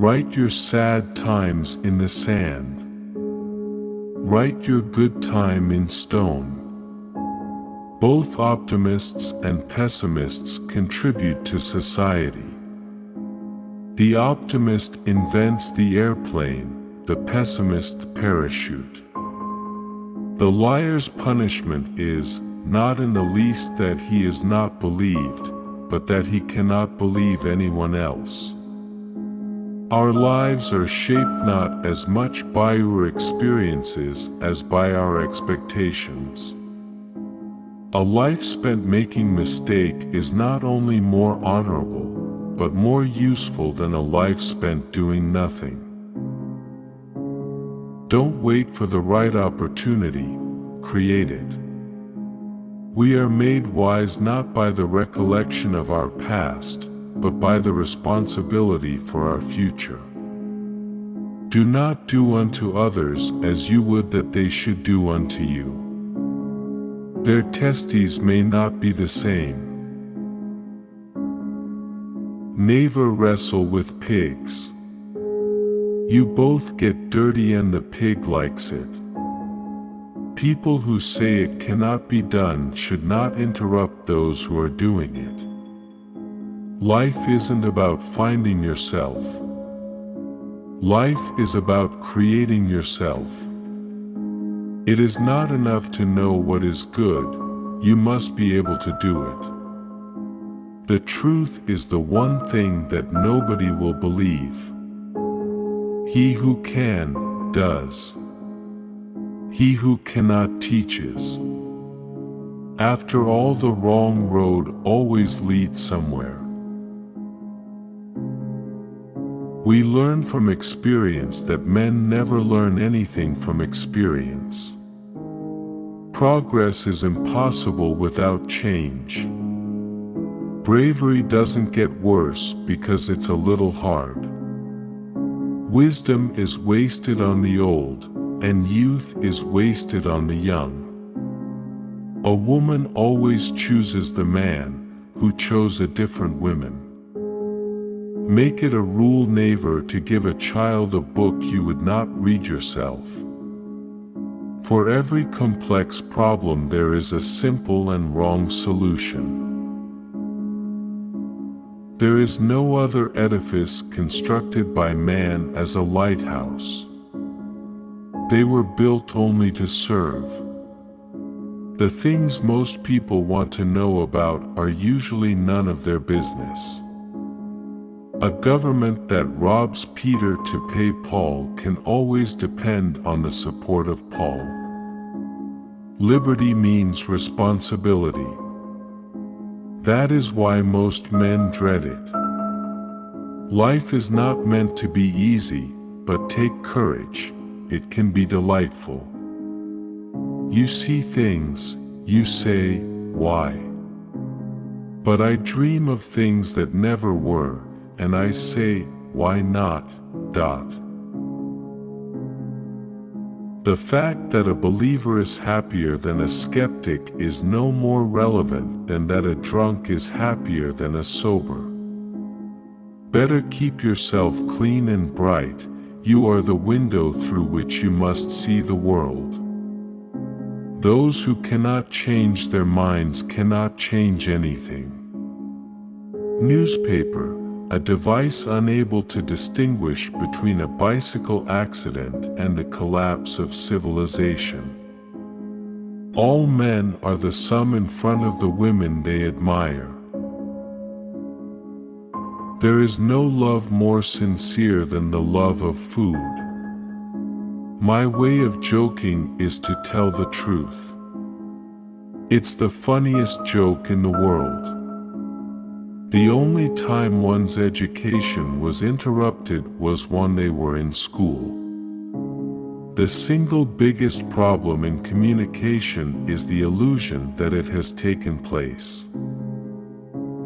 Write your sad times in the sand. Write your good time in stone. Both optimists and pessimists contribute to society. The optimist invents the airplane, the pessimist parachute. The liar's punishment is, not in the least that he is not believed, but that he cannot believe anyone else. Our lives are shaped not as much by our experiences as by our expectations. A life spent making mistake is not only more honorable, but more useful than a life spent doing nothing. Don't wait for the right opportunity, create it. We are made wise not by the recollection of our past, but by the responsibility for our future. Do not do unto others as you would that they should do unto you. Their testes may not be the same. Never wrestle with pigs. You both get dirty and the pig likes it. People who say it cannot be done should not interrupt those who are doing it. Life isn't about finding yourself. Life is about creating yourself. It is not enough to know what is good, you must be able to do it. The truth is the one thing that nobody will believe. He who can, does. He who cannot teaches. After all, the wrong road always leads somewhere. We learn from experience that men never learn anything from experience. Progress is impossible without change. Bravery doesn't get worse because it's a little hard. Wisdom is wasted on the old, and youth is wasted on the young. A woman always chooses the man who chose a different woman. Make it a rule never to give a child a book you would not read yourself. For every complex problem there is a simple and wrong solution. There is no other edifice constructed by man as a lighthouse. They were built only to serve. The things most people want to know about are usually none of their business. A government that robs Peter to pay Paul can always depend on the support of Paul. Liberty means responsibility. That is why most men dread it. Life is not meant to be easy, but take courage, it can be delightful. You see things, you say, why? But I dream of things that never were, and I say, why not, The fact that a believer is happier than a skeptic is no more relevant than that a drunk is happier than a sober. Better keep yourself clean and bright, you are the window through which you must see the world. Those who cannot change their minds cannot change anything. Newspaper, a device unable to distinguish between a bicycle accident and the collapse of civilization. All men are the sum in front of the women they admire. There is no love more sincere than the love of food. My way of joking is to tell the truth. It's the funniest joke in the world. The only time one's education was interrupted was when they were in school. The single biggest problem in communication is the illusion that it has taken place.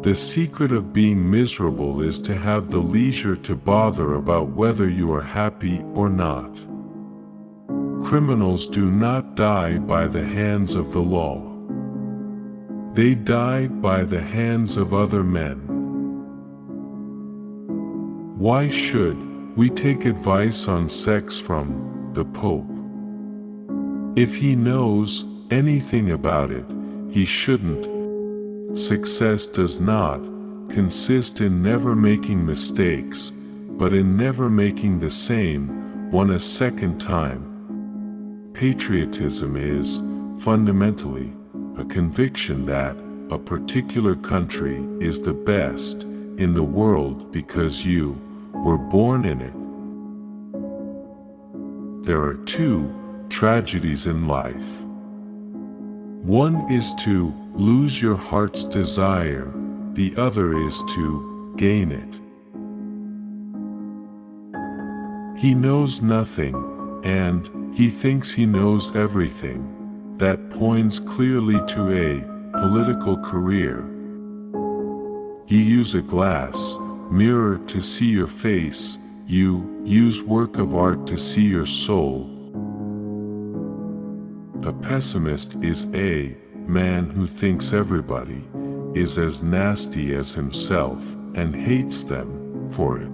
The secret of being miserable is to have the leisure to bother about whether you are happy or not. Criminals do not die by the hands of the law. They died by the hands of other men. Why should We take advice on sex from the Pope. If he knows anything about it, he shouldn't. Success does not consist in never making mistakes, but in never making the same one a second time. Patriotism is, fundamentally, a conviction that a particular country is the best in the world because you were born in it. There are two tragedies in life. One is to lose your heart's desire, the other is to gain it. He knows nothing, and he thinks he knows everything. That points clearly to a political career. You use a glass mirror to see your face, you use work of art to see your soul. A pessimist is a man who thinks everybody is as nasty as himself and hates them for it.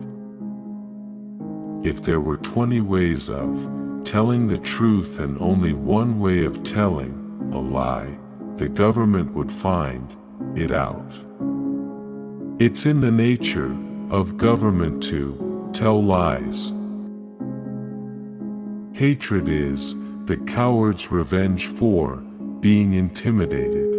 If there were 20 ways of telling the truth and only one way of telling a lie, the government would find it out. It's in the nature of government to tell lies. Hatred is the coward's revenge for being intimidated.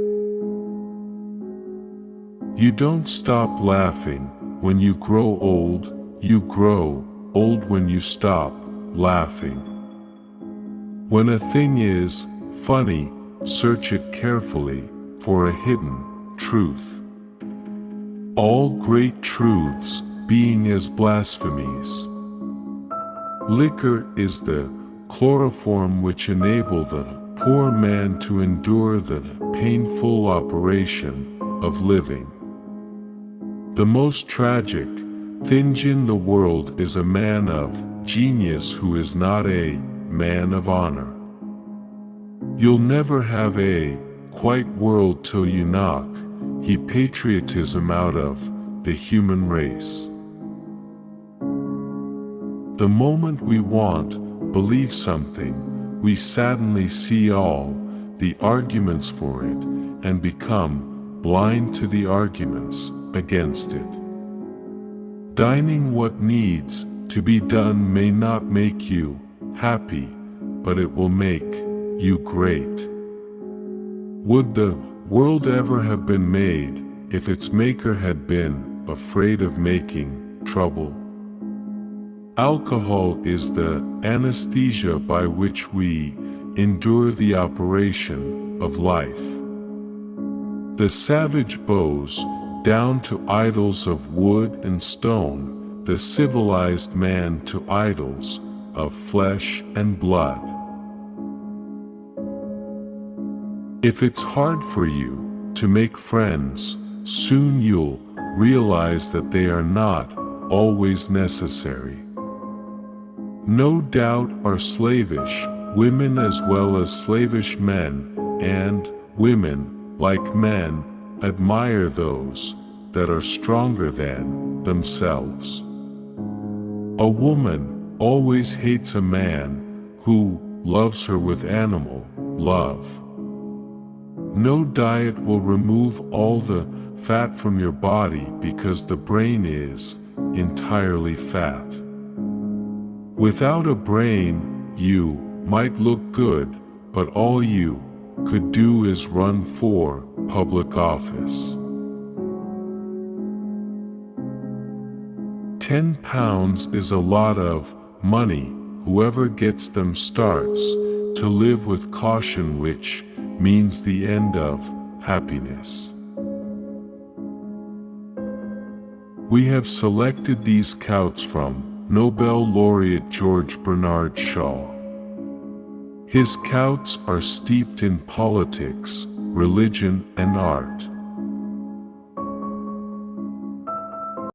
You don't stop laughing when you grow old, you grow old when you stop laughing. When a thing is funny, search it carefully for a hidden truth. All great truths being as blasphemies. Liquor is the chloroform which enables the poor man to endure the painful operation of living. The most tragic thing in the world is a man of genius who is not a man of honor. You'll never have a quiet world till you knock patriotism out of the human race. The moment we believe something, we suddenly see all the arguments for it and become blind to the arguments against it. Dining what needs to be done may not make you happy, but it will make you great. Would the world ever have been made if its maker had been afraid of making trouble? Alcohol is the anesthesia by which we endure the operation of life. The savage bows down to idols of wood and stone, the civilized man to idols of flesh and blood. If it's hard for you to make friends, soon you'll realize that they are not always necessary. No doubt are slavish women as well as slavish men, and women, like men, admire those that are stronger than themselves. A woman always hates a man who loves her with animal love. No diet will remove all the fat from your body because the brain is entirely fat. Without a brain, you might look good, but all you could do is run for public office. £10 is a lot of money. Whoever gets them starts to live with caution, which means the end of happiness. We have selected these quotes from Nobel laureate George Bernard Shaw. His quotes are steeped in politics, religion, and art.